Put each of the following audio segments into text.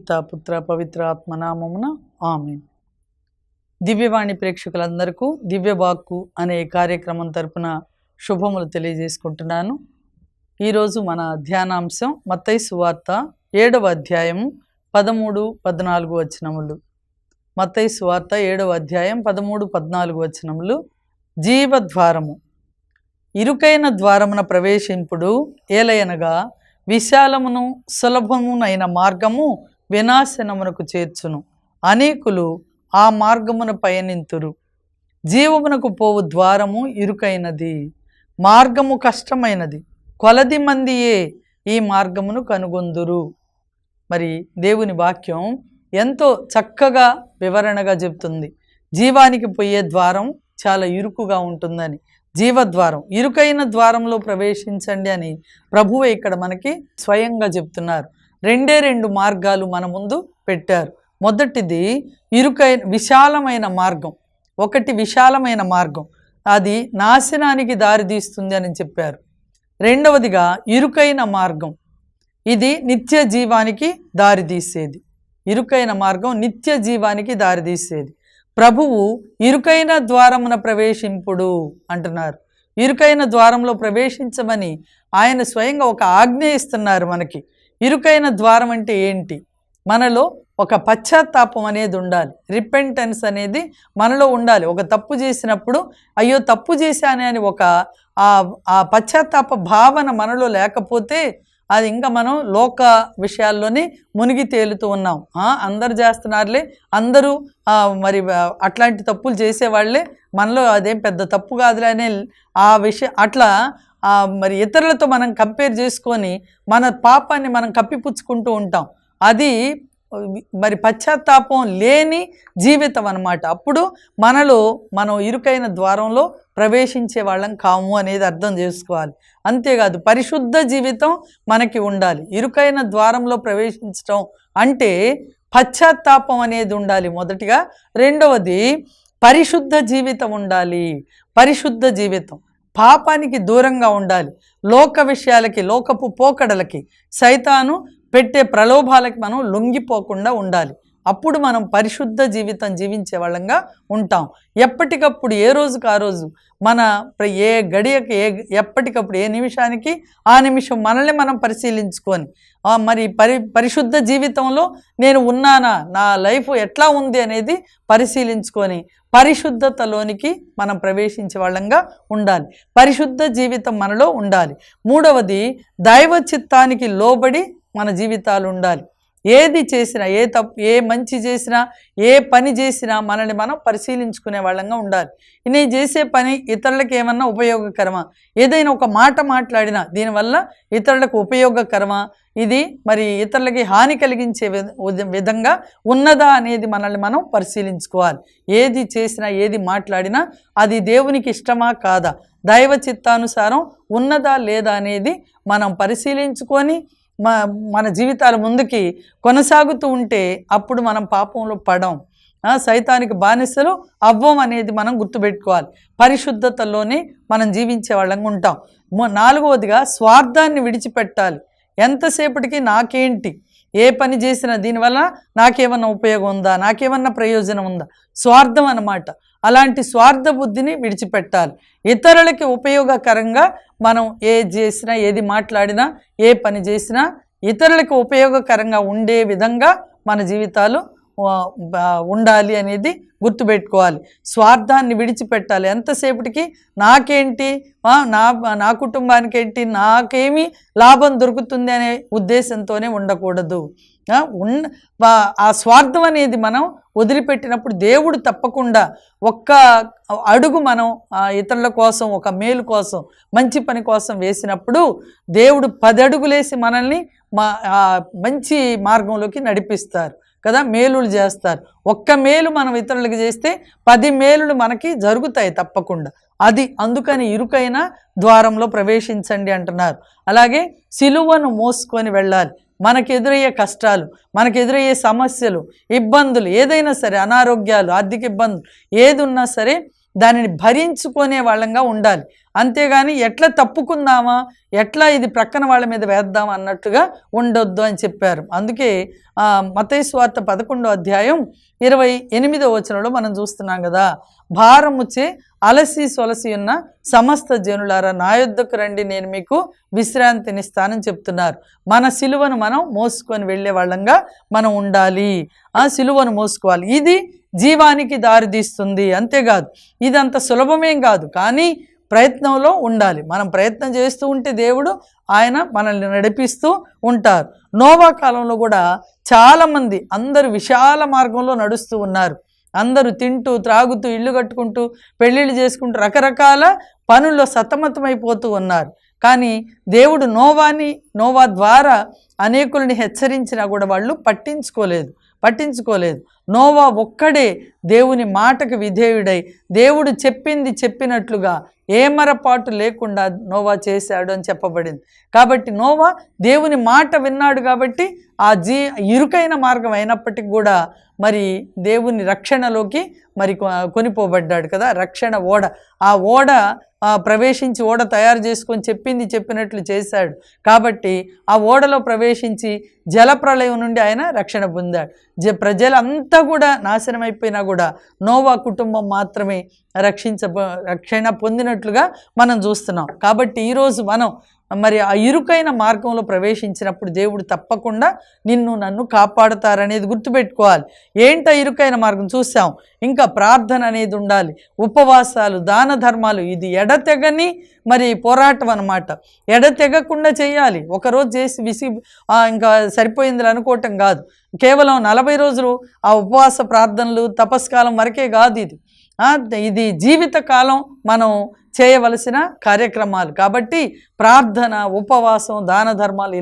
పిత పుత్ర పవిత్ర ఆత్మనామమున ఆమేన్. దివ్యవాణి ప్రేక్షకులందరికీ దివ్యవాక్కు అనే కార్యక్రమం తరపున శుభములు తెలియజేసుకుంటున్నాను. ఈరోజు మన ధ్యానాంశం మత్తయి సువార్త 7వ అధ్యాయము 13-14 వచనములు. మత్తయి సువార్త 7వ అధ్యాయం 13-14 వచనములు. జీవద్వారము. ఇరుకైన ద్వారమున ప్రవేశింపుడు ఏలయనగా విశాలమును సులభమునైన మార్గము వినాశనమునకు చేర్చును. అనేకులు ఆ మార్గమున పయనింతురు. జీవమునకు పోవు ద్వారము ఇరుకైనది, మార్గము కష్టమైనది, కొలది మందియే ఈ మార్గమును కనుగొందురు. మరి దేవుని వాక్యం ఎంతో చక్కగా వివరణగా చెప్తుంది. జీవానికి పోయే ద్వారం చాలా ఇరుకుగా ఉంటుందని. జీవద్వారం, ఇరుకైన ద్వారంలో ప్రవేశించండి అని ప్రభువే ఇక్కడ మనకి స్వయంగా చెప్తున్నారు. రెండు మార్గాలు మన ముందు పెట్టారు. మొదటిది విశాలమైన మార్గం. ఒకటి విశాలమైన మార్గం, అది నాశనానికి దారితీస్తుంది అని చెప్పారు. రెండవదిగా ఇరుకైన మార్గం, ఇది నిత్య జీవానికి దారితీసేది. ఇరుకైన మార్గం నిత్య జీవానికి దారితీసేది. ప్రభువు ఇరుకైన ద్వారమున ప్రవేశింపుడు అంటున్నారు. ఇరుకైన ద్వారంలో ప్రవేశించమని ఆయన స్వయంగా ఒక ఆజ్ఞ ఇస్తున్నారు మనకి. ఇరుకైన ద్వారం అంటే ఏంటి? మనలో ఒక పశ్చాత్తాపం అనేది ఉండాలి. రిపెంటెన్స్ అనేది మనలో ఉండాలి. ఒక తప్పు చేసినప్పుడు అయ్యో తప్పు చేశానే అని ఒక ఆ పశ్చాత్తాప భావన మనలో లేకపోతే అది ఇంకా మనం లోక విషయాల్లోనే మునిగి తేలుతూ ఉన్నాం. అందరు చేస్తున్నారులే, అందరూ మరి అట్లాంటి తప్పులు చేసేవాళ్ళే, మనలో అదేం పెద్ద తప్పు కాదులే అనే ఆ విషయం అట్లా మరి ఇతరులతో మనం కంపేర్ చేసుకొని మన పాపాన్ని మనం కప్పిపుచ్చుకుంటూ ఉంటాం. అది మరి పశ్చాత్తాపం లేని జీవితం అన్నమాట. అప్పుడు మనం ఇరుకైన ద్వారంలో ప్రవేశించే వాళ్ళం కాము అనేది అర్థం చేసుకోవాలి. అంతేకాదు పరిశుద్ధ జీవితం మనకి ఉండాలి. ఇరుకైన ద్వారంలో ప్రవేశించడం అంటే పశ్చాత్తాపం అనేది ఉండాలి మొదటిగా. రెండవది పరిశుద్ధ జీవితం ఉండాలి. పరిశుద్ధ జీవితం, పాపానికి దూరంగా ఉండాలి. లోక విషయాలకి, లోకపు పోకడలకి, సైతాను పెట్టే ప్రలోభాలకి మనం లొంగిపోకుండా ఉండాలి. అప్పుడు మనం పరిశుద్ధ జీవితం జీవించే వాళ్ళంగా ఉంటాం. ఎప్పటికప్పుడు ఏ రోజుకు ఆ రోజు మన ఏ గడియకి ఎప్పటికప్పుడు ఏ నిమిషానికి ఆ నిమిషం మనల్ని మనం పరిశీలించుకొని మరి పరిశుద్ధ జీవితంలో నేను ఉన్నానా, నా లైఫ్ ఎట్లా ఉంది అనేది పరిశీలించుకొని పరిశుద్ధతలోనికి మనం ప్రవేశించే వాళ్ళంగా ఉండాలి. పరిశుద్ధ జీవితం మనలో ఉండాలి. మూడవది దైవ చిత్తానికి లోబడి మన జీవితాలు ఉండాలి. ఏది చేసినా, ఏ మంచి చేసినా, ఏ పని చేసినా మనల్ని మనం పరిశీలించుకునే వాళ్ళంగా ఉండాలి. నేను చేసే పని ఇతరులకు ఏమన్నా ఉపయోగకరమా, ఏదైనా ఒక మాట మాట్లాడినా దీనివల్ల ఇతరులకు ఉపయోగకరమా, ఇది మరి ఇతరులకి హాని కలిగించే విధంగా ఉన్నదా అనేది మనల్ని మనం పరిశీలించుకోవాలి. ఏది చేసినా, ఏది మాట్లాడినా అది దేవునికి ఇష్టమా కాదా, దైవ చిత్తానుసారం ఉన్నదా లేదా అనేది మనం పరిశీలించుకొని మన జీవితాల ముందుకి కొనసాగుతూ ఉంటే అప్పుడు మనం పాపంలో పడం, సైతానికి బానిసలు అవ్వం అనేది మనం గుర్తుపెట్టుకోవాలి. పరిశుద్ధతలోనే మనం జీవించే వాళ్ళంగా ఉంటాం. నాలుగవదిగా స్వార్థాన్ని విడిచిపెట్టాలి. ఎంతసేపటికి నాకేంటి, ఏ పని చేసినా దీనివల్ల నాకేమన్నా ఉపయోగం ఉందా, నాకేమన్నా ప్రయోజనం ఉందా, స్వార్థం అన్నమాట. అలాంటి స్వార్థ బుద్ధిని విడిచిపెట్టాలి. ఇతరులకి ఉపయోగకరంగా మనం ఏది చేసినా, ఏది మాట్లాడినా, ఏ పని చేసినా ఇతరులకు ఉపయోగకరంగా ఉండే విధంగా మన జీవితాలు ఉండాలి అనేది గుర్తుపెట్టుకోవాలి. స్వార్థాన్ని విడిచిపెట్టాలి. ఎంతసేపటికి నాకేంటి, నా కుటుంబానికి ఏంటి, నాకేమీ లాభం దొరుకుతుంది అనే ఉద్దేశంతోనే ఉండకూడదు. ఆ స్వార్థం అనేది మనం వదిలిపెట్టినప్పుడు దేవుడు తప్పకుండా ఒక్క అడుగు మనం ఇతరుల కోసం, ఒక మేలు కోసం, మంచి పని కోసం వేసినప్పుడు దేవుడు 10 అడుగులేసి మనల్ని మంచి మార్గంలోకి నడిపిస్తారు కదా, మేలులు చేస్తారు. ఒక్క మేలు మనం ఇతరులకు చేస్తే 10 మేలులు మనకి జరుగుతాయి తప్పకుండా. అందుకని ఇరుకైన ద్వారంలో ప్రవేశించండి అంటున్నారు. అలాగే సిలువను మోసుకొని వెళ్ళాలి. మనకు ఎదురయ్యే కష్టాలు, మనకు ఎదురయ్యే సమస్యలు, ఇబ్బందులు ఏదైనా సరే, అనారోగ్యాలు, ఆర్థిక ఇబ్బందులు ఏది ఉన్నా సరే దానిని భరించుకునే వాళ్ళంగా ఉండాలి. అంతేగాని ఎట్లా తప్పుకుందామా, ఎట్లా ఇది ప్రక్కన వాళ్ళ మీద వేద్దామా అన్నట్టుగా ఉండొద్దు అని చెప్పారు. అందుకే మత్తయి సువార్త 11వ అధ్యాయం 28వ వచనంలో మనం చూస్తున్నాం కదా, భారముచే అలసి సొలసి ఉన్న సమస్త జనులారా నా యొద్దకు రండి, నేను మీకు విశ్రాంతినిస్తానని చెప్తున్నారు. మన సిలువను మనం మోసుకొని వెళ్ళే వాళ్ళంగా మనం ఉండాలి. ఆ సిలువను మోసుకోవాలి. ఇది జీవానికి దారితీస్తుంది. అంతేకాదు ఇదంత సులభమేం కాదు, కానీ ప్రయత్నంలో ఉండాలి. మనం ప్రయత్నం చేస్తూ ఉంటే దేవుడు ఆయన మనల్ని నడిపిస్తూ ఉంటారు. నోవా కాలంలో కూడా చాలామంది అందరూ విశాల మార్గంలో నడుస్తూ ఉన్నారు. అందరూ తింటూ త్రాగుతూ ఇల్లు కట్టుకుంటూ పెళ్ళిళ్ళు చేసుకుంటూ రకరకాల పనుల్లో సతమతమైపోతూ ఉన్నారు. కానీ దేవుడు నోవా ద్వారా అనేకుల్ని హెచ్చరించినా కూడా వాళ్ళు పట్టించుకోలేదు. నోవా ఒక్కడే దేవుని మాటకు విధేయుడై దేవుడు చెప్పింది చెప్పినట్లుగా ఏమరపాటు లేకుండా నోవా చేశాడు అని చెప్పబడింది. కాబట్టి నోవా దేవుని మాట విన్నాడు కాబట్టి ఆ ఇరుకైన మార్గం అయినప్పటికీ కూడా మరి దేవుని రక్షణలోకి మరి కొనిపోబడ్డాడు కదా. రక్షణ ఓడ, ఆ ఓడ ప్రవేశించి ఓడ తయారు చేసుకొని చెప్పినట్లు చేశాడు. కాబట్టి ఆ ఓడలో ప్రవేశించి జలప్రళయం నుండి ఆయన రక్షణ పొందాడు. ప్రజలంతా కూడా నాశనం అయిపోయినా కూడా నోవా కుటుంబం మాత్రమే రక్షణ పొందినట్లుగా మనం చూస్తున్నాం. కాబట్టి ఈరోజు మనం మరి ఆ ఇరుకైన మార్గంలో ప్రవేశించినప్పుడు దేవుడు తప్పకుండా నన్ను కాపాడుతారనేది గుర్తుపెట్టుకోవాలి. ఏంట ఇరుకైన మార్గం చూసాం. ఇంకా ప్రార్థన అనేది ఉండాలి, ఉపవాసాలు, దాన ధర్మాలు. ఇది ఎడతెగని మరి పోరాటం అన్నమాట. ఎడతెగకుండా చేయాలి. ఒకరోజు చేసి ఇంకా సరిపోయింది అనుకోవటం కాదు. కేవలం 40 రోజులు ఆ ఉపవాస ప్రార్థనలు తపస్కాలం వరకే కాదు. ఇది జీవితకాలం మనం చేయవలసిన కార్యక్రమాలు. కాబట్టి ప్రార్థన, ఉపవాసం, దాన ధర్మాలు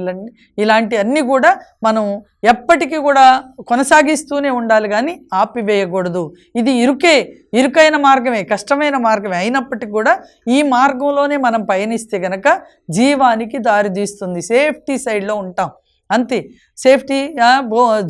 ఇలాంటి అన్నీ కూడా మనం ఎప్పటికీ కూడా కొనసాగిస్తూనే ఉండాలి, కానీ ఆపివేయకూడదు. ఇది ఇరుకైన మార్గమే, కష్టమైన మార్గమే అయినప్పటికీ కూడా ఈ మార్గంలోనే మనం పయనిస్తే గనక జీవానికి దారితీస్తుంది. సేఫ్టీ సైడ్లో ఉంటాం, అంతే. సేఫ్టీ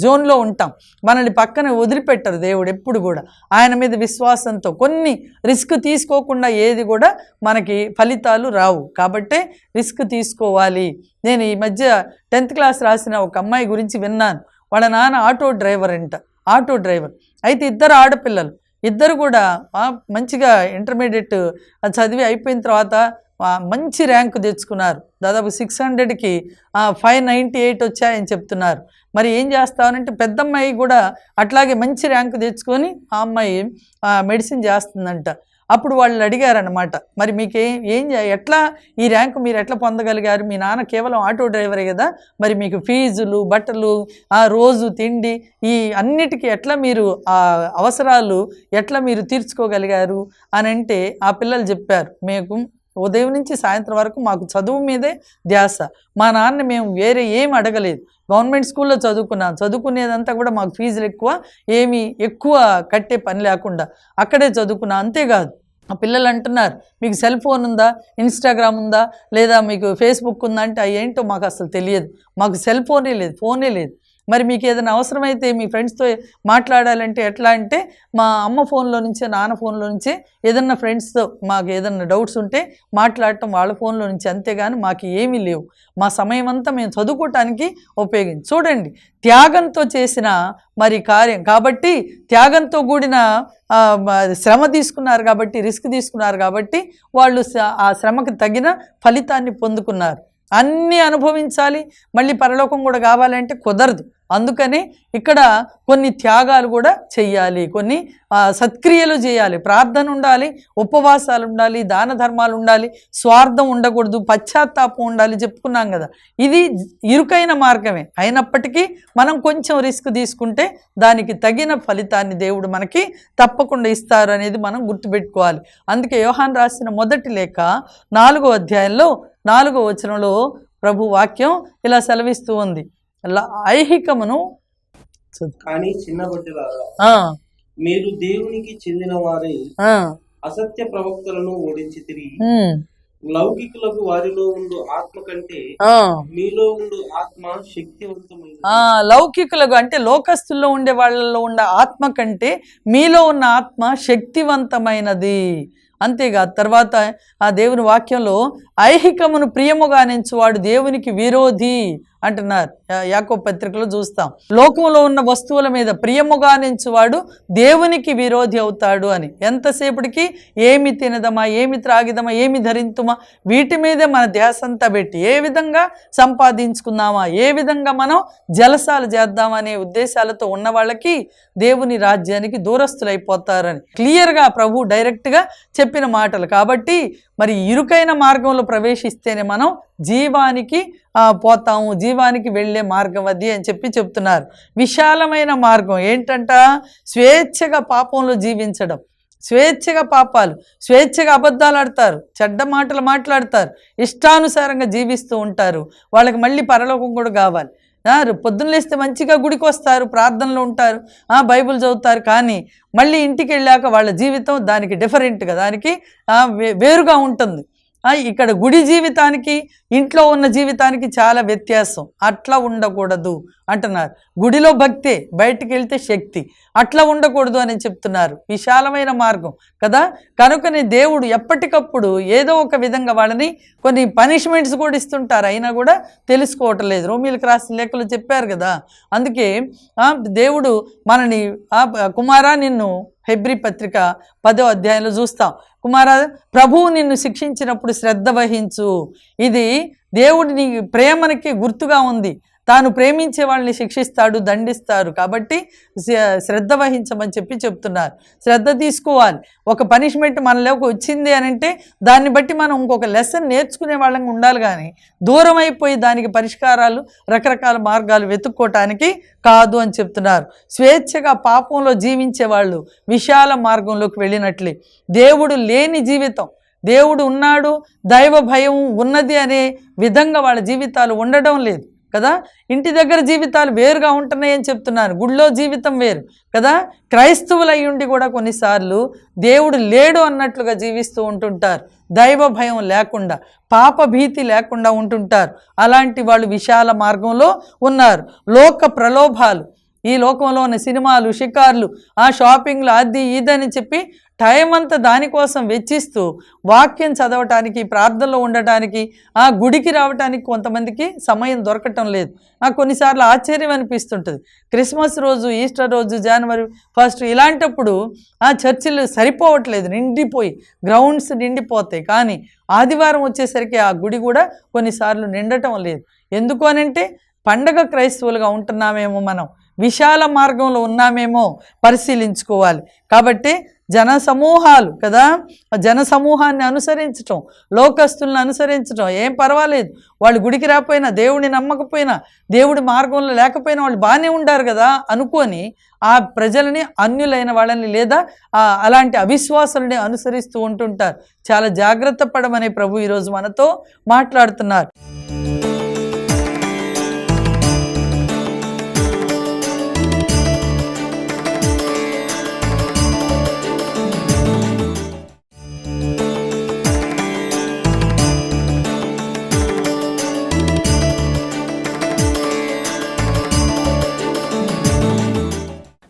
జోన్లో ఉంటాం. మనల్ని పక్కన వదిలిపెట్టరు దేవుడు ఎప్పుడు కూడా. ఆయన మీద విశ్వాసంతో కొన్ని రిస్క్ తీసుకోకుండా ఏది కూడా మనకి ఫలితాలు రావు. కాబట్టే రిస్క్ తీసుకోవాలి. నేను ఈ మధ్య 10th క్లాస్ రాసిన ఒక అమ్మాయి గురించి విన్నాను. వాళ్ళ నాన్న ఆటో డ్రైవర్. అయితే 2 ఆడపిల్లలు, ఇద్దరు కూడా మంచిగా ఇంటర్మీడియట్ చదివి అయిపోయిన తర్వాత మంచి ర్యాంకు తెచ్చుకున్నారు. దాదాపు 600కి 598 వచ్చాయని చెప్తున్నారు. మరి ఏం చేస్తామనంటే పెద్దమ్మాయి కూడా అట్లాగే మంచి ర్యాంకు తెచ్చుకొని ఆ అమ్మాయి మెడిసిన్ చేస్తుందంట. అప్పుడు వాళ్ళు అడిగారనమాట, మరి మీకు ఎట్లా ఈ ర్యాంకు మీరు ఎట్లా పొందగలిగారు? మీ నాన్న కేవలం ఆటో డ్రైవరే కదా, మరి మీకు ఫీజులు, బట్టలు, రోజు తిండి, ఈ అన్నిటికీ ఎట్లా మీరు ఆ అవసరాలు ఎట్లా మీరు తీర్చుకోగలిగారు అని అంటే ఆ పిల్లలు చెప్పారు, మేము ఉదయం నుంచి సాయంత్రం వరకు మాకు చదువు మీదే ధ్యాస. మా నాన్న మేము వేరే ఏమి అడగలేదు. గవర్నమెంట్ స్కూల్లో చదువుకునేదంతా కూడా మాకు ఫీజులు ఎక్కువ కట్టే పని లేకుండా అక్కడే చదువుకున్నా. అంతేకాదు ఆ పిల్లలు అంటున్నారు, మీకు సెల్ ఫోన్ ఉందా, ఇన్స్టాగ్రామ్ ఉందా, లేదా మీకు ఫేస్బుక్ ఉందా అంటే అవి ఏంటో మాకు అసలు తెలియదు. మాకు సెల్ ఫోనే లేదు. మరి మీకు ఏదైనా అవసరమైతే మీ ఫ్రెండ్స్తో మాట్లాడాలంటే ఎట్లా అంటే మా అమ్మ ఫోన్లో నుంచే, నాన్న ఫోన్లో నుంచే ఏదన్నా ఫ్రెండ్స్తో మాకు ఏదన్నా డౌట్స్ ఉంటే మాట్లాడటం వాళ్ళ ఫోన్లో నుంచి, అంతేగాని మాకు ఏమీ లేవు. మా సమయం అంతా మేము చదువుకోవటానికి ఉపయోగించి. చూడండి, త్యాగంతో చేసిన మరి కార్యం కాబట్టి, త్యాగంతో కూడిన శ్రమ తీసుకున్నారు కాబట్టి, రిస్క్ తీసుకున్నారు కాబట్టి వాళ్ళు ఆ శ్రమకు తగిన ఫలితాన్ని పొందుకున్నారు. అన్నీ అనుభవించాలి, మళ్ళీ పరలోకం కూడా కావాలంటే కుదరదు. అందుకని ఇక్కడ కొన్ని త్యాగాలు కూడా చెయ్యాలి, కొన్ని సత్క్రియలు చేయాలి. ప్రార్థన ఉండాలి, ఉపవాసాలు ఉండాలి, దాన ధర్మాలు ఉండాలి, స్వార్థం ఉండకూడదు, పశ్చాత్తాపం ఉండాలి. చెప్పుకున్నాం కదా, ఇది ఇరుకైన మార్గమే. అయినప్పటికీ మనం కొంచెం రిస్క్ తీసుకుంటే దానికి తగిన ఫలితాన్ని దేవుడు మనకి తప్పకుండా ఇస్తారు అనేది మనం గుర్తుపెట్టుకోవాలి. అందుకే యోహాను రాసిన మొదటి లేఖ 4వ అధ్యాయంలో 4వ వచనంలో ప్రభు వాక్యం ఇలా సెలవిస్తూ ఉంది, ఐహికమును కానీ చిన్న మీరు దేవునికి చెందిన వారే అసత్య ప్రవక్తలను ఓడించి తిరిగి లౌకికులకు వారిలో ఉండు ఆత్మ కంటే మీలో ఉండు ఆత్మ శక్తివంతమైనది. లౌకికులకు అంటే లోకస్తుల్లో ఉండే వాళ్ళలో ఉన్న ఆత్మ కంటే మీలో ఉన్న ఆత్మ శక్తివంతమైనది. అంతేకాదు తర్వాత ఆ దేవుని వాక్యంలో ఐహికమును ప్రియముగా నెంచువాడు దేవునికి విరోధి అంటున్నారు. యాకోబు పత్రికలో చూస్తాం. లోకంలో ఉన్న వస్తువుల మీద ప్రియముగా నెంచువాడు దేవునికి విరోధి అవుతాడు అని. ఎంతసేపటికి ఏమి తినదమా, ఏమి త్రాగిదమా, ఏమి ధరింతుమా, వీటి మీదే మన ధ్యాస అంతా పెట్టి ఏ విధంగా సంపాదించుకుందామా, ఏ విధంగా మనం జలసాలు చేద్దామనే ఉద్దేశాలతో ఉన్న వాళ్ళకి దేవుని రాజ్యానికి దూరస్తులైపోతారని క్లియర్గా ప్రభు డైరెక్ట్గా చెప్పిన మాటలు. కాబట్టి మరి ఇరుకైన మార్గంలో ప్రవేశిస్తేనే మనం జీవానికి పోతాము, జీవానికి వెళ్ళే మార్గం అది అని చెప్తున్నారు. విశాలమైన మార్గం ఏంటంట? స్వేచ్ఛగా పాపంలో జీవించడం, స్వేచ్ఛగా పాపాలు, స్వేచ్ఛగా అబద్ధాలు ఆడతారు, చెడ్డ మాటలు మాట్లాడతారు, ఇష్టానుసారంగా జీవిస్తూ ఉంటారు. వాళ్ళకి మళ్ళీ పరలోకం కూడా కావాలి. పొద్దున్న లేస్తే మంచిగా గుడికి వస్తారు, ప్రార్థనలో ఉంటారు, బైబిల్ చదువుతారు, కానీ మళ్ళీ ఇంటికి వెళ్ళాక వాళ్ళ జీవితం దానికి డిఫరెంట్గా, దానికి వేరుగా ఉంటుంది. ఇక్కడ గుడి జీవితానికి ఇంట్లో ఉన్న జీవితానికి చాలా వ్యత్యాసం. అట్లా ఉండకూడదు అంటున్నారు. గుడిలో భక్తే, బయటికి వెళ్తే శక్తి, అట్లా ఉండకూడదు అని చెప్తున్నారు. విశాలమైన మార్గం కదా. కనుకనే దేవుడు ఎప్పటికప్పుడు ఏదో ఒక విధంగా వాళ్ళని కొన్ని పనిష్మెంట్స్ కూడా ఇస్తుంటారు, అయినా కూడా తెలుసుకోవటం లేదు. రోమీలకు రాసిన లేఖలు చెప్పారు కదా. అందుకే దేవుడు మనని కుమారా నిన్ను హెబ్రీ పత్రిక 10వ అధ్యాయంలో చూస్తాం. కుమారా, ప్రభువు నిన్ను శిక్షించినప్పుడు శ్రద్ధ వహించు. ఇది దేవుడిని ప్రేమనికి గుర్తుగా ఉంది. తాను ప్రేమించే వాళ్ళని శిక్షిస్తాడు, దండిస్తారు. కాబట్టి శ్రద్ధ వహించమని చెప్తున్నారు. శ్రద్ధ తీసుకోవాలి. ఒక పనిష్మెంట్ మనలోకి వచ్చింది అని అంటే దాన్ని బట్టి మనం ఇంకొక లెసన్ నేర్చుకునే వాళ్ళని ఉండాలి, కానీ దూరం అయిపోయి దానికి పరిష్కారాలు, రకరకాల మార్గాలు వెతుక్కోవటానికి కాదు అని చెప్తున్నారు. స్వేచ్ఛగా పాపంలో జీవించే వాళ్ళు విశాల మార్గంలోకి వెళ్ళినట్లే. దేవుడు లేని జీవితం, దేవుడు ఉన్నాడు, దైవ భయం ఉన్నది అనే విధంగా వాళ్ళ జీవితాలు ఉండడం లేదు కదా. ఇంటి దగ్గర జీవితాలు వేరుగా ఉంటున్నాయని చెప్తున్నారు, గుళ్ళో జీవితం వేరు కదా. క్రైస్తవులు అయ్యుండి కూడా కొన్నిసార్లు దేవుడు లేడు అన్నట్లుగా జీవిస్తూ ఉంటుంటారు, దైవ భయం లేకుండా, పాప భీతి లేకుండా ఉంటుంటారు. అలాంటి వాళ్ళు విశాల మార్గంలో ఉన్నారు. లోక ప్రలోభాలు, ఈ లోకంలో ఉన్న సినిమాలు, షికార్లు, షాపింగ్లు, అది ఇదని చెప్పి టైం అంతా దానికోసం వెచ్చిస్తూ వాక్యం చదవటానికి, ప్రార్థనలో ఉండటానికి, గుడికి రావటానికి కొంతమందికి సమయం దొరకటం లేదు. కొన్నిసార్లు ఆశ్చర్యం అనిపిస్తుంటుంది. క్రిస్మస్ రోజు, ఈస్టర్ రోజు, జనవరి 1 ఇలాంటప్పుడు చర్చిలు సరిపోవట్లేదు, నిండిపోయి గ్రౌండ్స్ నిండిపోతాయి. కానీ ఆదివారం వచ్చేసరికి ఆ గుడి కూడా కొన్నిసార్లు నిండటం లేదు. ఎందుకు అనంటే పండగ క్రైస్తవులుగా ఉంటున్నామేమో, మనం విశాల మార్గంలో ఉన్నామేమో పరిశీలించుకోవాలి. కాబట్టి జన సమూహాలు కదా, జన సమూహాన్ని అనుసరించటం, లోకస్తులను అనుసరించటం ఏం పర్వాలేదు. వాళ్ళు గుడికి రాకపోయినా, దేవుడిని నమ్మకపోయినా, దేవుడి మార్గంలో లేకపోయినా వాళ్ళు బాగానే ఉండారు కదా అనుకొని ఆ ప్రజలని, అన్యులైన వాళ్ళని లేదా అలాంటి అవిశ్వాసులని అనుసరిస్తూ ఉంటుంటారు. చాలా జాగ్రత్త పడమని ప్రభు ఈరోజు మనతో మాట్లాడుతున్నారు.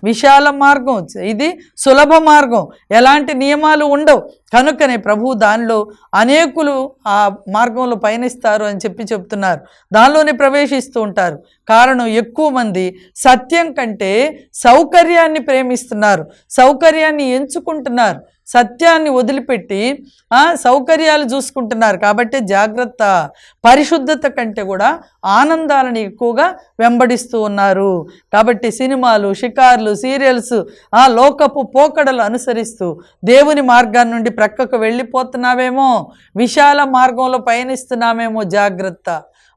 విశాల మార్గం, ఇది సులభ మార్గం, ఎలాంటి నియమాలు ఉండవు. కనుకనే ప్రభు దానిలో అనేకులు ఆ మార్గంలో పయనిస్తారు అని చెప్తున్నారు. దానిలోనే ప్రవేశిస్తూ ఉంటారు. కారణం ఎక్కువ మంది సత్యం కంటే సౌకర్యాన్ని ప్రేమిస్తున్నారు, సౌకర్యాన్ని ఎంచుకుంటున్నారు, సత్యాన్ని వదిలిపెట్టి సౌకర్యాలు చూసుకుంటున్నారు. కాబట్టి జాగ్రత్త. పరిశుద్ధత కంటే కూడా ఆనందాలను ఎక్కువగా వెంబడిస్తూ ఉన్నారు. కాబట్టి సినిమాలు, షికార్లు, సీరియల్స్, లోకపు పోకడలు అనుసరిస్తూ దేవుని మార్గాన్ని నుండి ప్రక్కకు వెళ్ళిపోతున్నావేమో, విశాల మార్గంలో పయనిస్తున్నామేమో. జాగ్రత్త.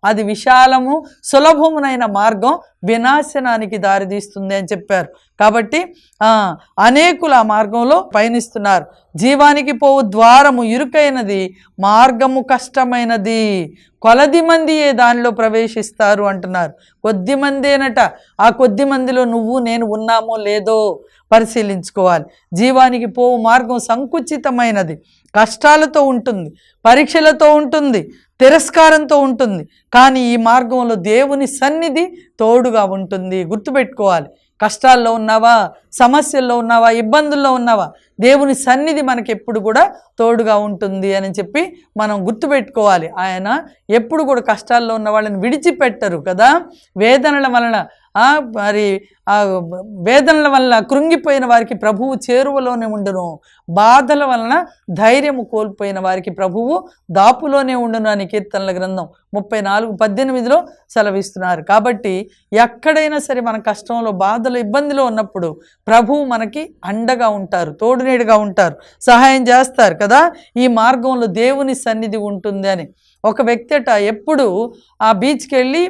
అది విశాలము సులభమునైన మార్గం వినాశనానికి దారితీస్తుంది అని చెప్పారు. కాబట్టి అనేకులు ఆ మార్గంలో పయనిస్తున్నారు. జీవానికి పోవు ద్వారము ఇరుకైనది, మార్గము కష్టమైనది, కొలది మందియే దానిలో ప్రవేశిస్తారు అంటున్నారు. కొద్ది మందేనట. ఆ కొద్ది మందిలో నువ్వు నేను ఉన్నామో లేదో పరిశీలించుకోవాలి. జీవానికి పోవు మార్గం సంకుచితమైనది, కష్టాలతో ఉంటుంది, పరీక్షలతో ఉంటుంది, తిరస్కారంతో ఉంటుంది. కానీ ఈ మార్గంలో దేవుని సన్నిధి తోడుగా ఉంటుంది. గుర్తుపెట్టుకోవాలి. కష్టాల్లో ఉన్నావా, సమస్యల్లో ఉన్నావా, ఇబ్బందుల్లో ఉన్నావా, దేవుని సన్నిధి మనకి ఎప్పుడు కూడా తోడుగా ఉంటుంది అని చెప్పి మనం గుర్తుపెట్టుకోవాలి. ఆయన ఎప్పుడు కూడా కష్టాల్లో ఉన్న వాళ్ళని విడిచిపెట్టరు కదా. వేదనల వలన మరి వేదనల వలన కృంగిపోయిన వారికి ప్రభువు చేరువలోనే ఉండును, బాధల వలన ధైర్యము కోల్పోయిన వారికి ప్రభువు దాపులోనే ఉండును అని కీర్తనల గ్రంథం 34:18 సెలవిస్తున్నారు. కాబట్టి ఎక్కడైనా సరే మన కష్టంలో, బాధలు, ఇబ్బందిలో ఉన్నప్పుడు ప్రభువు మనకి అండగా ఉంటారు, తోడునీడుగా ఉంటారు, సహాయం చేస్తారు కదా. ఈ మార్గంలో దేవుని సన్నిధి ఉంటుంది అని ఒక వ్యక్తి ఎప్పుడు ఆ బీచ్కి వెళ్ళి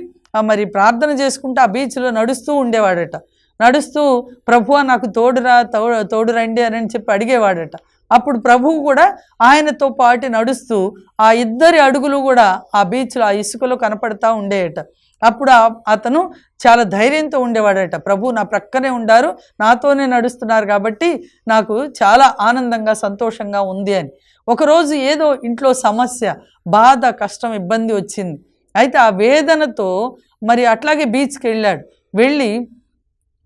మరి ప్రార్థన చేసుకుంటూ ఆ బీచ్లో నడుస్తూ ఉండేవాడట. నడుస్తూ ప్రభువా నాకు తోడు రండి అని చెప్పి అడిగేవాడట. అప్పుడు ప్రభువు కూడా ఆయనతో పాటు నడుస్తూ ఆ ఇద్దరి అడుగులు కూడా ఆ బీచ్లో, ఆ ఇసుకలో కనపడతా ఉండేయట. అప్పుడు అతను చాలా ధైర్యంతో ఉండేవాడట. ప్రభు నా ప్రక్కనే ఉండారు, నాతోనే నడుస్తున్నారు కాబట్టి నాకు చాలా ఆనందంగా, సంతోషంగా ఉంది అని. ఒకరోజు ఏదో ఇంట్లో సమస్య, బాధ, కష్టం, ఇబ్బంది వచ్చింది. అయితే ఆ వేదనతో మరి అట్లాగే బీచ్కి వెళ్ళి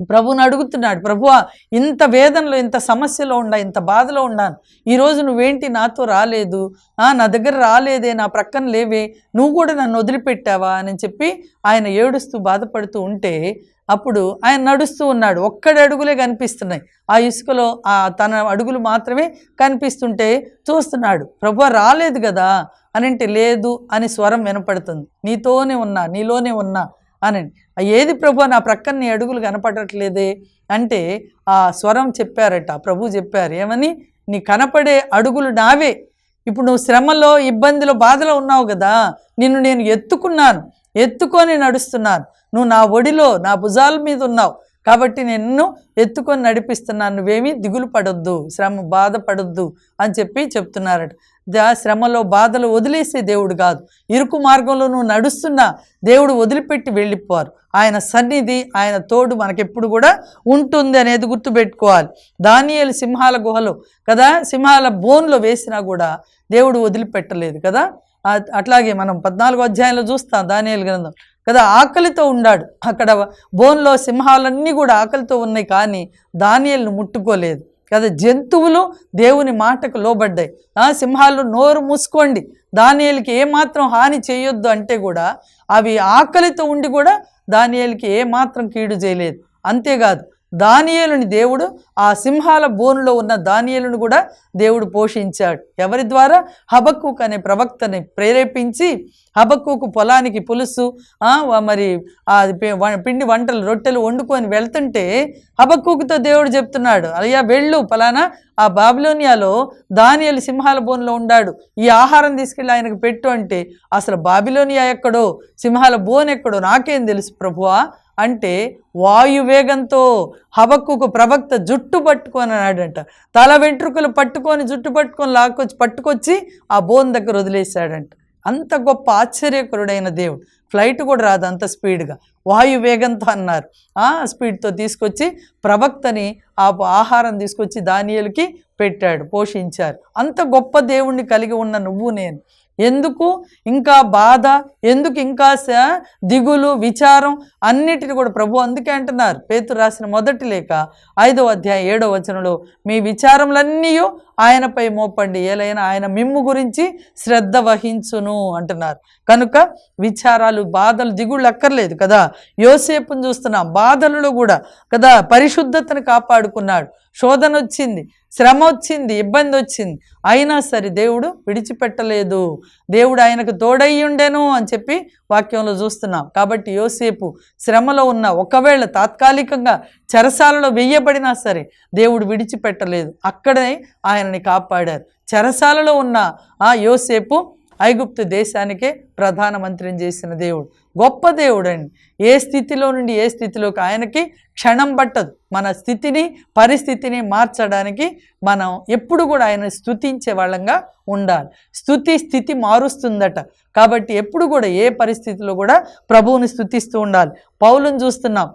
ప్రభువుని అడుగుతున్నాడు, ప్రభువా ఇంత వేదనలో, ఇంత సమస్యలో ఇంత బాధలో ఉన్నాను, ఈరోజు నువ్వేంటి నాతో రాలేదు, నా దగ్గర రాలేదే, నా ప్రక్కన లేవే, నువ్వు కూడా నన్ను వదిలిపెట్టావా అని చెప్పి ఆయన ఏడుస్తూ బాధపడుతూ ఉంటే అప్పుడు ఆయన నడుస్తూ ఉన్నాడు. ఒక్కడి అడుగులే కనిపిస్తున్నాయి, ఆ ఇసుకలో తన అడుగులు మాత్రమే కనిపిస్తుంటే చూస్తున్నాడు. ప్రభువా రాలేదు కదా అని అంటే, లేదు అని స్వరం వినపడుతుంది, నీతోనే ఉన్నా, నీలోనే ఉన్నా అని. ఏది ప్రభు నా ప్రక్కన నీ అడుగులు కనపడట్లేదే అంటే ఆ స్వరం చెప్పారట, ప్రభు చెప్పారు ఏమని, నీ కనపడే అడుగులు నావే, ఇప్పుడు నువ్వు శ్రమలో, ఇబ్బందిలో, బాధలో ఉన్నావు కదా, నిన్ను నేను ఎత్తుకొని నడుస్తున్నాను, నువ్వు నా ఒడిలో, నా భుజాల మీద ఉన్నావు కాబట్టి నిన్ను ఎత్తుకొని నడిపిస్తున్నాను, నువ్వేమీ దిగులు పడొద్దు, బాధపడొద్దు అని చెప్పి చెప్తున్నారట. శ్రమలో, బాధలు వదిలేసే దేవుడు కాదు, ఇరుకు మార్గంలో నువ్వు నడుస్తున్నా దేవుడు వదిలిపెట్టి వెళ్ళిపోరు. ఆయన సన్నిధి, ఆయన తోడు మనకెప్పుడు కూడా ఉంటుంది అనేది గుర్తుపెట్టుకోవాలి. దానియేలు సింహాల గుహలో కదా, సింహాల బోన్లో వేసినా కూడా దేవుడు వదిలిపెట్టలేదు కదా. అట్లాగే మనం 14వ అధ్యాయంలో చూస్తాం దానియేలు గ్రంథం కదా, ఆకలితో ఉన్నాడు. అక్కడ బోన్లో సింహాలన్నీ కూడా ఆకలితో ఉన్నాయి, కానీ దానియేలును ముట్టుకోలేదు కదా. జంతువులు దేవుని మాటకు లోబడ్డాయి. సింహాలు నోరు మూసుకోండి, దానియేలుకి ఏమాత్రం హాని చేయొద్దు అంటే కూడా అవి ఆకలితో ఉండి కూడా దానియేలుకి ఏమాత్రం కీడు చేయలేదు. అంతేకాదు, దానియేలుని దేవుడు, ఆ సింహాల బోనులో ఉన్న దానియేలును కూడా దేవుడు పోషించాడు. ఎవరి ద్వారా? హబక్కూకు అనే ప్రవక్తని ప్రేరేపించి హబక్కూకు పొలానికి పులుసు, మరి పిండి వంటలు, రొట్టెలు వండుకొని వెళ్తుంటే హబక్కూకుతో దేవుడు చెప్తున్నాడు, అయ్యా వెళ్ళు, ఫలానా ఆ బాబిలోనియాలో దానియేలు సింహాల బోన్లో ఉన్నాడు, ఈ ఆహారం తీసుకెళ్ళి ఆయనకు పెట్టు అంటే, అసలు బాబిలోనియా ఎక్కడో, సింహాల బోన్ ఎక్కడో నాకేం తెలుసు ప్రభువా అంటే, వాయువేగంతో హబక్కూకు ప్రవక్త జుట్టు పట్టుకొని అన్నాడంట. తల వెంట్రుకలు పట్టుకొని, జుట్టు పట్టుకొని పట్టుకొచ్చి ఆ బోన్ దగ్గర వదిలేశాడంట. అంత గొప్ప ఆశ్చర్యకరుడైన దేవుడు. ఫ్లైట్ కూడా రాదు అంత స్పీడ్గా, వాయువేగంతో అన్నారు. ఆ స్పీడ్తో తీసుకొచ్చి ప్రవక్తని ఆ ఆహారం తీసుకొచ్చి దానియేలుకి పెట్టాడు, పోషించారు. అంత గొప్ప దేవుణ్ణి కలిగి ఉన్న నువ్వు నేను ఎందుకు ఇంకా బాధ, ఎందుకు ఇంకా దిగులు, విచారం అన్నిటిని కూడా ప్రభు అందుకే అంటున్నారు, పేతురు రాసిన మొదటి లేఖ 5వ అధ్యాయం 7వ వచనంలో, మీ విచారములన్నీ ఆయనపై మోపండి, ఏలైనా ఆయన మిమ్ము గురించి శ్రద్ధ వహించును అంటున్నారు. కనుక విచారాలు, బాధలు, దిగుళ్ళు అక్కర్లేదు కదా. యోసేపుని చూస్తున్నాం, బాధలలో కూడా కదా పరిశుద్ధతను కాపాడుకున్నాడు. శోధన వచ్చింది, శ్రమ వచ్చింది, ఇబ్బంది వచ్చింది, అయినా సరే దేవుడు విడిచిపెట్టలేదు, దేవుడు ఆయనకు తోడయ్యుండెను అని చెప్పి వాక్యంలో చూస్తున్నాం. కాబట్టి యోసేపు శ్రమలో ఉన్న, ఒకవేళ తాత్కాలికంగా చెరసాలలో వెయ్యబడినా సరే దేవుడు విడిచిపెట్టలేదు, అక్కడే ఆయనని కాపాడారు. చెరసాలలో ఉన్న ఆ యోసేపు ఐగుప్తు దేశానికే ప్రధానమంత్రిని చేసిన దేవుడు, గొప్ప దేవుడు అండి. ఏ స్థితిలో నుండి ఏ స్థితిలోకి ఆయనకి క్షణం పట్టదు. మన స్థితిని, పరిస్థితిని మార్చడానికి మనం ఎప్పుడు కూడా ఆయన స్తుతించే వాళ్ళంగా ఉండాలి. స్థితి మారుస్తుందట. కాబట్టి ఎప్పుడు కూడా ఏ పరిస్థితిలో కూడా ప్రభువుని స్తుతిస్తూ ఉండాలి. పౌలుని చూస్తున్నాం,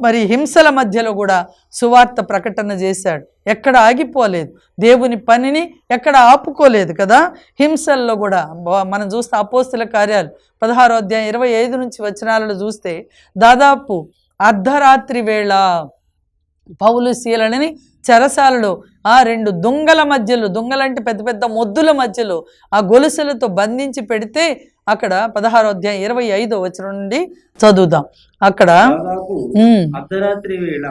మరి హింసల మధ్యలో కూడా సువార్త ప్రకటన చేశాడు, ఎక్కడ ఆగిపోలేదు, దేవుని పనిని ఎక్కడ ఆపుకోలేదు కదా. హింసల్లో కూడా మనం చూస్తే అపోస్తుల కార్యాలు 16వ అధ్యాయం 25 నుంచి వచనాలలో చూస్తే, దాదాపు అర్ధరాత్రి వేళ పౌలు శీలని చెరసాలలో ఆ రెండు దొంగల మధ్యలో, దొంగలంటే పెద్ద పెద్ద మొద్దుల మధ్యలో ఆ గొలుసులతో బంధించి పెడితే అక్కడ 16వ అధ్యాయం 25వ వచనం నుండి చదువుదాం. అక్కడ అర్ధరాత్రి వేళ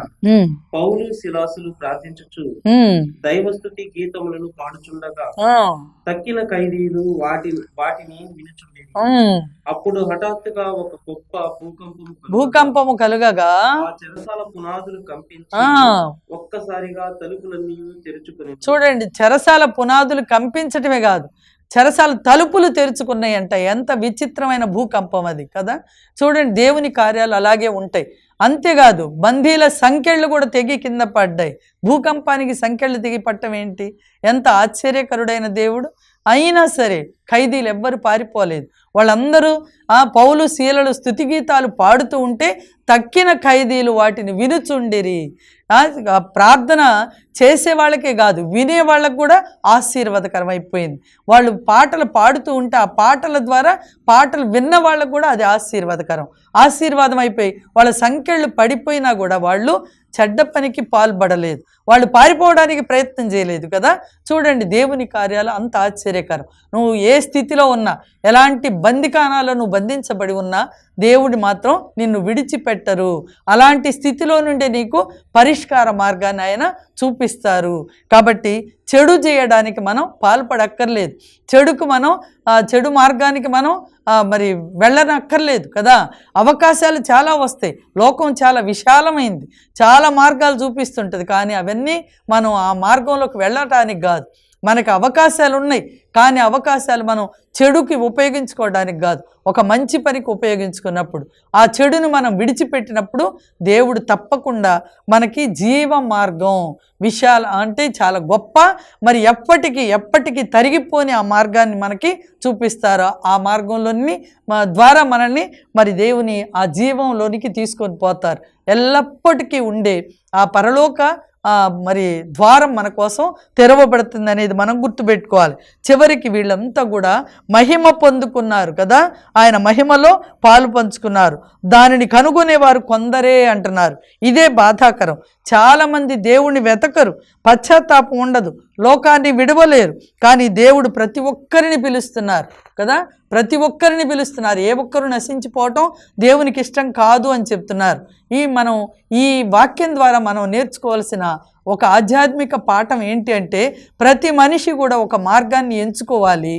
పౌలు శిలాసులు ప్రార్థించుచు దైవస్తుతి గీతములను పాడుచుండగా తక్కిన ఖైదీలు వాటిని వినుచుండేది. అప్పుడు హఠాత్తుగా ఒక గొప్ప భూకంపము కలుగగా చెరసాల పునాదులు కంపించి ఒక్కసారిగా తలుపులన్నీ తెరుచుకుని. చూడండి, చెరసాల పునాదులు కంపించటమే కాదు, చెరసాల తలుపులు తెరుచుకున్నాయంట. ఎంత విచిత్రమైన భూకంపం అది కదా. చూడండి, దేవుని కార్యాలు అలాగే ఉంటాయి. అంతేకాదు, బందీల సంఖ్యలు కూడా తెగి కింద పడ్డాయి. భూకంపానికి సంఖ్యలు తెగి పట్టం ఏంటి? ఎంత ఆశ్చర్యకరుడైన దేవుడు. అయినా సరే ఖైదీలు ఎవ్వరు పారిపోలేదు. వాళ్ళందరూ ఆ పౌలు శీలలు స్థుతిగీతాలు పాడుతూ ఉంటే తక్కిన ఖైదీలు వాటిని వినుచుండిరి. ప్రార్థన చేసే వాళ్ళకే కాదు, వినే వాళ్ళకు కూడా ఆశీర్వాదకరం అయిపోయింది. వాళ్ళు పాటలు పాడుతూ ఉంటే ఆ పాటల ద్వారా పాటలు విన్న వాళ్ళకు కూడా అది ఆశీర్వాదం అయిపోయి వాళ్ళ సంఖ్యలు పడిపోయినా కూడా వాళ్ళు చెడ్డ పనికి పాల్పడలేదు, వాళ్ళు పారిపోవడానికి ప్రయత్నం చేయలేదు కదా. చూడండి, దేవుని కార్యాలు అంత ఆశ్చర్యకరం. నువ్వు ఏ స్థితిలో ఉన్నా, ఎలాంటి బందికానాలో నువ్వు బంధించబడి ఉన్నా దేవుడు మాత్రం నిన్ను విడిచిపెట్టరు. అలాంటి స్థితిలో నుండి నీకు పరిష్కార మార్గాన్ని ఆయన చూపిస్తారు. కాబట్టి చెడు చేయడానికి మనం పాల్పడక్కర్లేదు, చెడు మార్గానికి మనం మరి వెళ్ళనక్కర్లేదు కదా. అవకాశాలు చాలా వస్తాయి, లోకం చాలా విశాలమైంది, చాలా మార్గాలు చూపిస్తుంటుంది. కానీ అవన్నీ మనం ఆ మార్గంలోకి వెళ్ళటానికి కాదు. మనకు అవకాశాలు ఉన్నాయి, కానీ అవకాశాలు మనం చెడుకి ఉపయోగించుకోవడానికి కాదు, ఒక మంచి పనికి ఉపయోగించుకున్నప్పుడు, ఆ చెడును మనం విడిచిపెట్టినప్పుడు దేవుడు తప్పకుండా మనకి జీవ మార్గం అంటే చాలా గొప్ప, మరి ఎప్పటికీ తరిగిపోని ఆ మార్గాన్ని మనకి చూపిస్తారు. ఆ మార్గంలోని ద్వారా మనల్ని మరి దేవుని ఆ జీవంలోనికి తీసుకొని పోతారు. ఎల్లప్పటికీ ఉండే ఆ పరలోక మరి ద్వారం మన కోసం తెరవబడుతుంది అనేది మనం గుర్తుపెట్టుకోవాలి. చివరికి వీళ్ళంతా కూడా మహిమ పొందుకున్నారు కదా, ఆయన మహిమలో పాలు పంచుకున్నారు. దానిని కనుగొనేవారు కొందరే అంటున్నారు. ఇదే బాధాకరం. చాలామంది దేవుణ్ణి వెతకరు, పశ్చాత్తాపం ఉండదు, లోకాన్ని విడవలేరు. కానీ దేవుడు ప్రతి ఒక్కరిని పిలుస్తున్నారు కదా, ప్రతి ఒక్కరిని పిలుస్తున్నారు. ఏ ఒక్కరు నశించిపోవటం దేవునికి ఇష్టం కాదు అని చెప్తున్నారు. మనం ఈ వాక్యం ద్వారా మనం నేర్చుకోవాల్సిన ఒక ఆధ్యాత్మిక పాఠం ఏంటి అంటే, ప్రతి మనిషి కూడా ఒక మార్గాన్ని ఎంచుకోవాలి.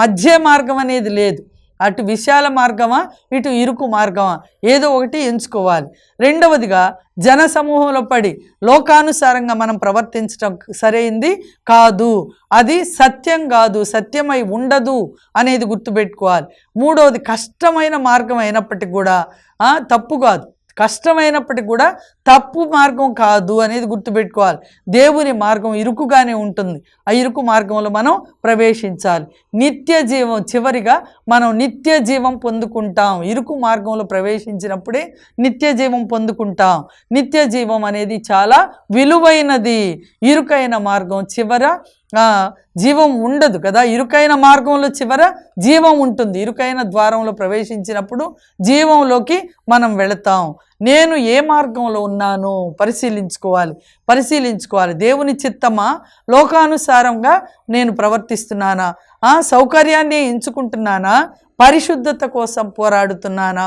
మధ్య మార్గం అనేది లేదు. అటు విశాల మార్గమా, ఇటు ఇరుకు మార్గమా, ఏదో ఒకటి ఎంచుకోవాలి. రెండవదిగా, జన సమూహంలో పడి లోకానుసారంగా మనం ప్రవర్తించడం సరైంది కాదు, అది సత్యం కాదు, సత్యమై ఉండదు అనేది గుర్తుపెట్టుకోవాలి. మూడవది, కష్టమైన మార్గం అయినప్పటికీ కూడా తప్పు కాదు, కష్టమైనప్పటికీ కూడా తప్పు మార్గం కాదు అనేది గుర్తుపెట్టుకోవాలి. దేవుని మార్గం ఇరుకుగానే ఉంటుంది, ఆ ఇరుకు మార్గంలో మనం ప్రవేశించాలి. నిత్య జీవం, చివరిగా మనం నిత్య జీవం పొందుకుంటాం. ఇరుకు మార్గంలో ప్రవేశించినప్పుడే నిత్య జీవం పొందుకుంటాం. నిత్య జీవం అనేది చాలా విలువైనది. ఇరుకైన మార్గం చివర జీవం ఉండదు కదా. ఇరుకైన మార్గంలో చివర జీవం ఉంటుంది. ఇరుకైన ద్వారంలో ప్రవేశించినప్పుడు జీవంలోకి మనం వెళతాం. నేను ఏ మార్గంలో ఉన్నాను పరిశీలించుకోవాలి. దేవుని చిత్తమా, లోకానుసారంగా నేను ప్రవర్తిస్తున్నానా, సౌకర్యాన్ని ఎంచుకుంటున్నానా, పరిశుద్ధత కోసం పోరాడుతున్నానా?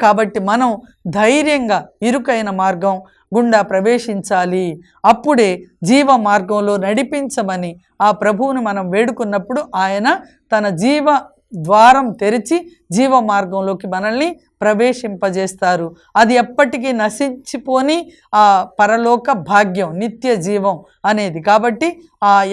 కాబట్టి మనం ధైర్యంగా ఇరుకైన మార్గం గుండా ప్రవేశించాలి. అప్పుడే జీవ మార్గంలో నడిపించమని ఆ ప్రభువుని మనం వేడుకున్నప్పుడు ఆయన తన జీవ ద్వారం తెరిచి జీవ మార్గంలోకి మనల్ని ప్రవేశింపజేస్తారు. అది ఎప్పటికీ నశించిపోని ఆ పరలోక భాగ్యం, నిత్య జీవం అనేది. కాబట్టి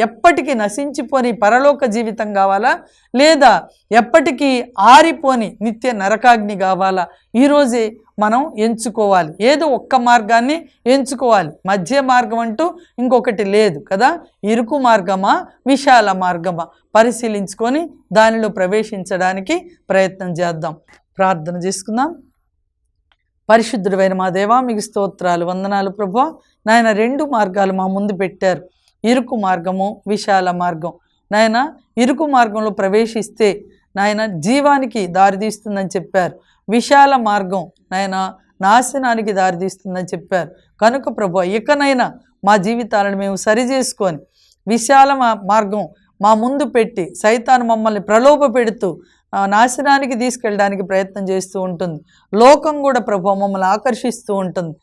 ఎప్పటికీ నశించిపోని పరలోక జీవితం కావాలా, లేదా ఎప్పటికీ ఆరిపోని నిత్య నరకాగ్ని కావాలా? ఈరోజే మనం ఎంచుకోవాలి. ఏదో ఒక్క మార్గాన్ని ఎంచుకోవాలి. మధ్య మార్గం అంటూ ఇంకొకటి లేదు కదా. ఇరుకు మార్గమా, విశాల మార్గమా పరిశీలించుకొని దానిలో ప్రవేశించడానికి ప్రయత్నం చేద్దాం. ప్రార్థన చేసుకుందాం. పరిశుద్ధుడైన మా దేవా, మీకు స్తోత్రాలు, వందనాలు ప్రభువా. నాయన, రెండు మార్గాలు మా ముందు పెట్టారు, ఇరుకు మార్గము, విశాల మార్గం. నాయన, ఇరుకు మార్గంలో ప్రవేశిస్తే నాయన జీవానికి దారితీస్తుందని చెప్పారు. విశాల మార్గం నాయన నాశనానికి దారితీస్తుందని చెప్పారు. కనుక ప్రభువా ఇకనైనా మా జీవితాలను మేము సరిచేసుకొని విశాల మార్గం మా ముందు పెట్టి సైతాను మమ్మల్ని ప్రలోభ పెడుతూ నాశనానికి తీసుకెళ్ళడానికి ప్రయత్నం చేస్తూ ఉంటుంది. లోకం కూడా ప్రభువా మమ్మల్ని ఆకర్షిస్తూ ఉంటుంది.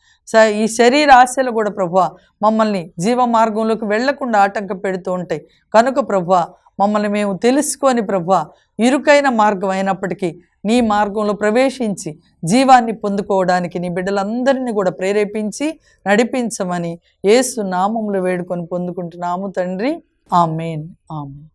ఈ శరీర ఆశలు కూడా ప్రభువా మమ్మల్ని జీవ మార్గంలోకి వెళ్లకుండా ఆటంక పెడుతూ ఉంటాయి. కనుక ప్రభువా మమ్మల్ని మేము తెలుసుకొని ప్రభువా ఇరుకైన మార్గం అయినప్పటికీ నీ మార్గంలో ప్రవేశించి జీవాన్ని పొందుకోవడానికి నీ బిడ్డలందరినీ కూడా ప్రేరేపించి నడిపించమని యేసు నామములో వేడుకొని పొందుకుంటున్నాము తండ్రి. ఆమేన్. ఆమేన్.